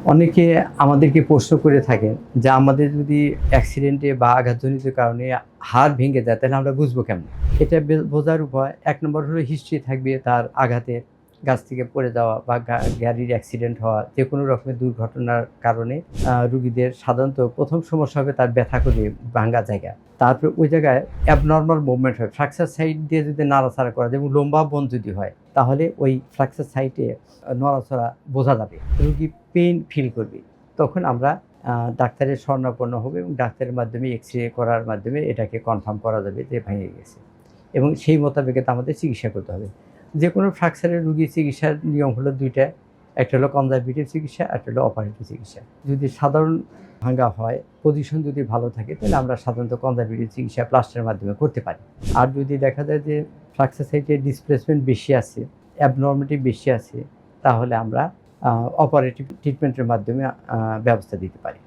অনেকে আমাদেরকে প্রশ্ন করে থাকেন যে আমাদের যদি অ্যাক্সিডেন্টে বা আঘাতজনিত কারণে হাড় ভেঙে যায় তাহলে আমরা বুঝবো কেমনে? এটা বোঝার উপায় ১ নম্বর হলো হিস্ট্রি থাকবে তার আঘাতের, গাছ থেকে পড়ে যাওয়া বা গাড়ির অ্যাক্সিডেন্ট হওয়া যেকোনো রকমের দুর্ঘটনার কারণে রুগীদের সাধারণত ১ম সমস্যা হবে তার ব্যথা করে ভাঙ্গা জায়গা। তারপরে ওই জায়গায় অ্যাবনরমাল মুভমেন্ট হয়। ফ্র্যাকচার সাইট দিয়ে যদি নাড়াচাড়া করা যায় এবং লম্বা বোন যদি হয় তাহলে ওই ফ্র্যাকচার সাইটে নড়াচড়া বোঝা যাবে। রুগী পেইন ফিল করবে। তখন আমরা ডাক্তারের শরণাপন্ন হব এবং ডাক্তারের মাধ্যমে এক্স-রে করার মাধ্যমে এটাকে কনফার্ম করা যাবে যে ভেঙে গেছে এবং সেই মোতাবেক আমাদের চিকিৎসা করতে হবে। যেকোনো ফ্র্যাকচারের রুগীর চিকিৎসার নিয়ম হলো ২ টা। একটা হলো কনজারভেটিভ চিকিৎসা, একটা হলো অপারেটিভ চিকিৎসা। যদি সাধারণ ভাঙ্গা হয়, পজিশন যদি ভালো থাকে তাহলে আমরা সাধারণত কনজারভেটিভ চিকিৎসা প্লাস্টারের মাধ্যমে করতে পারি। আর যদি দেখা যায় যে ফ্র্যাকচার সাইটে ডিসপ্লেসমেন্ট বেশি আছে, অ্যাবনরমালিটি বেশি আছে তাহলে আমরা অপারেটিভ ট্রিটমেন্টের মাধ্যমে ব্যবস্থা দিতে পারি।